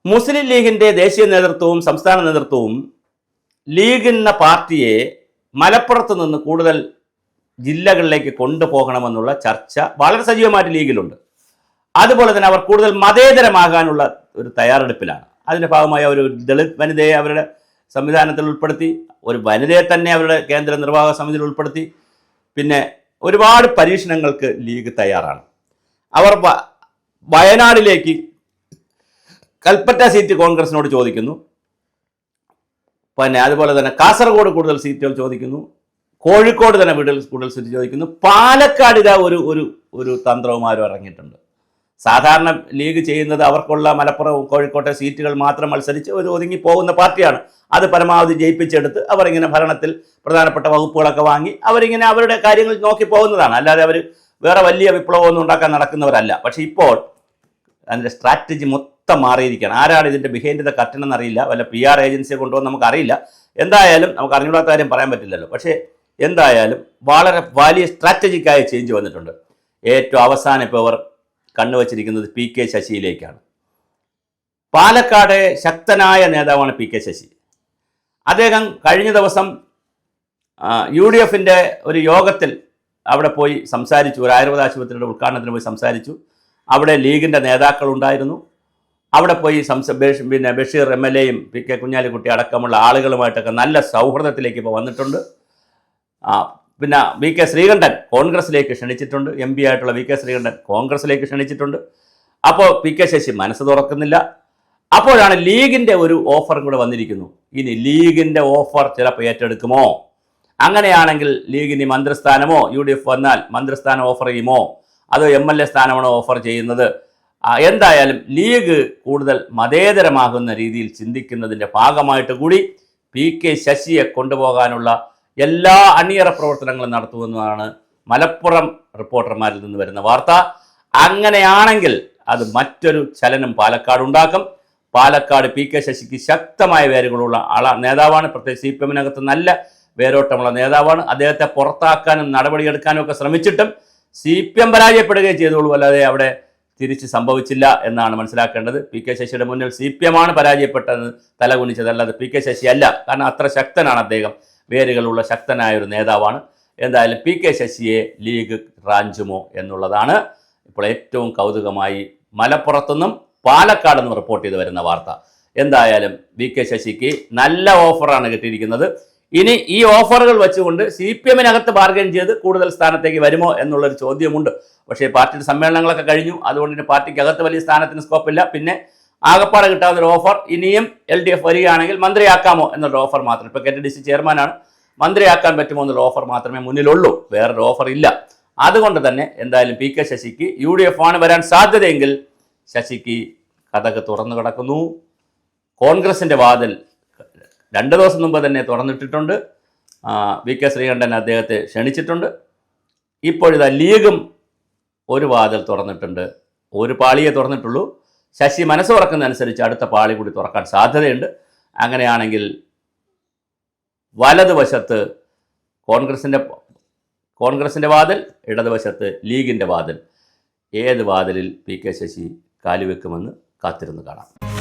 മുസ്ലിം ലീഗിൻ്റെ ദേശീയ നേതൃത്വവും സംസ്ഥാന നേതൃത്വവും ലീഗ് എന്ന പാർട്ടിയെ മലപ്പുറത്ത് നിന്ന് കൂടുതൽ ജില്ലകളിലേക്ക് കൊണ്ടുപോകണമെന്നുള്ള ചർച്ച വളരെ സജീവമായിട്ട് ലീഗിലുണ്ട്. അതുപോലെ തന്നെ അവർ കൂടുതൽ മതേതരമാകാനുള്ള ഒരു തയ്യാറെടുപ്പിലാണ്. അതിൻ്റെ ഭാഗമായി ഒരു ദളിത് വനിതയെ അവരുടെ സംവിധാനത്തിൽ ഉൾപ്പെടുത്തി, ഒരു വനിതയെ തന്നെ അവരുടെ കേന്ദ്ര നിർവാഹക സമിതിയിൽ ഉൾപ്പെടുത്തി. പിന്നെ ഒരുപാട് പരീക്ഷണങ്ങൾക്ക് ലീഗ് തയ്യാറാണ്. അവർ വയനാടിലേക്ക് കൽപ്പറ്റ സീറ്റ് കോൺഗ്രസിനോട് ചോദിക്കുന്നു. പിന്നെ അതുപോലെ തന്നെ കാസർഗോഡ് കൂടുതൽ സീറ്റുകൾ ചോദിക്കുന്നു. കോഴിക്കോട് തന്നെ കൂടുതൽ സീറ്റ് ചോദിക്കുന്നു. പാലക്കാട് ഇതാ ഒരു തന്ത്രവുമാരും ഇറങ്ങിയിട്ടുണ്ട്. സാധാരണ ലീഗ് ചെയ്യുന്നത് അവർക്കുള്ള മലപ്പുറം കോഴിക്കോട്ടെ സീറ്റുകൾ മാത്രം മത്സരിച്ച് ഒരു ഒതുങ്ങി പോകുന്ന പാർട്ടിയാണ്. അത് പരമാവധി ജയിപ്പിച്ചെടുത്ത് അവരിങ്ങനെ ഭരണത്തിൽ പ്രധാനപ്പെട്ട വകുപ്പുകളൊക്കെ വാങ്ങി അവരിങ്ങനെ അവരുടെ കാര്യങ്ങൾ നോക്കി പോകുന്നതാണ്. അല്ലാതെ അവർ വേറെ വലിയ വിപ്ലവമൊന്നും ഉണ്ടാക്കാൻ നടക്കുന്നവരല്ല. പക്ഷേ ഇപ്പോൾ അതിൻ്റെ സ്ട്രാറ്റജി മൊത്തം മാറിയിരിക്കുകയാണ്. ആരാണ് ഇതിൻ്റെ ബിഹൈൻഡ് ദ കർട്ടൻ എന്നറിയില്ല. വല്ല PR ഏജൻസിയെ കൊണ്ടുവന്ന് നമുക്കറിയില്ല. എന്തായാലും നമുക്ക് അറിഞ്ഞൂടാത്ത കാര്യം പറയാൻ പറ്റില്ലല്ലോ. പക്ഷേ എന്തായാലും വളരെ വലിയ സ്ട്രാറ്റജിക്കായ ചേഞ്ച് വന്നിട്ടുണ്ട്. ഏറ്റവും അവസാനം ഇപ്പോൾ അവർ കണ്ണുവച്ചിരിക്കുന്നത് PK ശശിയിലേക്കാണ്. പാലക്കാട് ശക്തനായ നേതാവാണ് PK ശശി. അദ്ദേഹം കഴിഞ്ഞ ദിവസം UDFൻ്റെ ഒരു യോഗത്തിൽ അവിടെ പോയി സംസാരിച്ചു. ഒരു ആയുർവേദ ആശുപത്രിയുടെ ഉദ്ഘാടനത്തിന് പോയി സംസാരിച്ചു. അവിടെ ലീഗിൻ്റെ നേതാക്കളുണ്ടായിരുന്നു. അവിടെ പോയി പിന്നെ ബഷീർ MLAയും PK കുഞ്ഞാലിക്കുട്ടി അടക്കമുള്ള ആളുകളുമായിട്ടൊക്കെ നല്ല സൗഹൃദത്തിലേക്ക് ഇപ്പോൾ വന്നിട്ടുണ്ട്. പിന്നെ VK ശ്രീകണ്ഠൻ കോൺഗ്രസിലേക്ക് ക്ഷണിച്ചിട്ടുണ്ട്. MP ആയിട്ടുള്ള VK ശ്രീകണ്ഠൻ കോൺഗ്രസിലേക്ക് ക്ഷണിച്ചിട്ടുണ്ട്. അപ്പോൾ PK ശശി മനസ്സ് തുറക്കുന്നില്ല. അപ്പോഴാണ് ലീഗിൻ്റെ ഒരു ഓഫറും കൂടെ വന്നിരിക്കുന്നു. ഇനി ലീഗിൻ്റെ ഓഫർ ചിലപ്പോൾ ഏറ്റെടുക്കുമോ? അങ്ങനെയാണെങ്കിൽ ലീഗിന് മന്ത്രിസ്ഥാനമോ UDF വന്നാൽ മന്ത്രിസ്ഥാനം ഓഫർ ചെയ്യുമോ, അതോ MLA സ്ഥാനമാണോ ഓഫർ ചെയ്യുന്നത്? എന്തായാലും ലീഗ് കൂടുതൽ മതേതരമാകുന്ന രീതിയിൽ ചിന്തിക്കുന്നതിൻ്റെ ഭാഗമായിട്ട് കൂടി PK ശശിയെ കൊണ്ടുപോകാനുള്ള എല്ലാ അണിയറ പ്രവർത്തനങ്ങളും നടത്തുമെന്നാണ് മലപ്പുറം റിപ്പോർട്ടർമാരിൽ നിന്ന് വരുന്ന വാർത്ത. അങ്ങനെയാണെങ്കിൽ അത് മറ്റൊരു ചലനം പാലക്കാട് ഉണ്ടാക്കും. പാലക്കാട് PK ശശിക്ക് ശക്തമായ വേരുകളുള്ള നേതാവാണ്. പ്രത്യേകിച്ച് CPM-നകത്ത് നല്ല വേരോട്ടമുള്ള നേതാവാണ്. അദ്ദേഹത്തെ പുറത്താക്കാനും നടപടിയെടുക്കാനും ഒക്കെ ശ്രമിച്ചിട്ടും CPM പരാജയപ്പെടുകയും ചെയ്തോളൂ, അല്ലാതെ അവിടെ തിരിച്ച് സംഭവിച്ചില്ല എന്നാണ് മനസ്സിലാക്കേണ്ടത്. PK ശശിയുടെ മുന്നിൽ CPM-ആണ് പരാജയപ്പെട്ടത്, തലകുനിച്ചത്, അല്ലാതെ PK ശശി അല്ല. കാരണം അത്ര ശക്തനാണ് അദ്ദേഹം, വേരുകളുള്ള ശക്തനായ ഒരു നേതാവാണ്. എന്തായാലും PK ശശിയെ ലീഗ് റാഞ്ചുമോ എന്നുള്ളതാണ് ഇപ്പോൾ ഏറ്റവും കൗതുകമായി മലപ്പുറത്തുനിന്നും പാലക്കാട് നിന്നും റിപ്പോർട്ട് ചെയ്ത് വരുന്ന വാർത്ത. എന്തായാലും VK ശശിക്ക് നല്ല ഓഫറാണ് കിട്ടിയിരിക്കുന്നത്. ഇനി ഈ ഓഫറുകൾ വെച്ചുകൊണ്ട് CPM-നകത്ത് ബാർഗൈൻ ചെയ്ത് കൂടുതൽ സ്ഥാനത്തേക്ക് വരുമോ എന്നുള്ളൊരു ചോദ്യമുണ്ട്. പക്ഷേ പാർട്ടിയുടെ സമ്മേളനങ്ങളൊക്കെ കഴിഞ്ഞു. അതുകൊണ്ട് തന്നെ പാർട്ടിക്കകത്ത് വലിയ സ്ഥാനത്തിന് സ്കോപ്പില്ല. പിന്നെ ആകപ്പാടെ കിട്ടാവുന്നൊരു ഓഫർ ഇനിയും LDF വരികയാണെങ്കിൽ മന്ത്രിയാക്കാമോ എന്നുള്ള ഓഫർ മാത്രം. ഇപ്പോൾ KTDC ചെയർമാനാണ്, മന്ത്രിയാക്കാൻ പറ്റുമോ എന്നുള്ള ഓഫർ മാത്രമേ മുന്നിലുള്ളൂ, വേറൊരു ഓഫർ ഇല്ല. അതുകൊണ്ട് തന്നെ എന്തായാലും PK ശശിക്ക് UDF ആണ് വരാൻ സാധ്യതയെങ്കിൽ ശശിക്ക് കഥക് തുറന്നു കിടക്കുന്നു. കോൺഗ്രസിൻ്റെ വാതിൽ 2 ദിവസം മുമ്പ് തന്നെ തുറന്നിട്ടിട്ടുണ്ട്. VK ശ്രീകണ്ഠൻ അദ്ദേഹത്തെ ക്ഷണിച്ചിട്ടുണ്ട്. ഇപ്പോഴിതാ ലീഗും ഒരു വാതിൽ തുറന്നിട്ടുണ്ട്. ഒരു പാളിയെ തുറന്നിട്ടുള്ളൂ. ശശി മനസ്സ് തുറക്കുന്നതനുസരിച്ച് അടുത്ത പാളി കൂടി തുറക്കാൻ സാധ്യതയുണ്ട്. അങ്ങനെയാണെങ്കിൽ വലതുവശത്ത് കോൺഗ്രസിൻ്റെ വാതിൽ, ഇടതുവശത്ത് ലീഗിൻ്റെ വാതിൽ. ഏത് വാതിലിൽ PK ശശി കാലുവെക്കുമെന്ന് കാത്തിരുന്ന് കാണാം.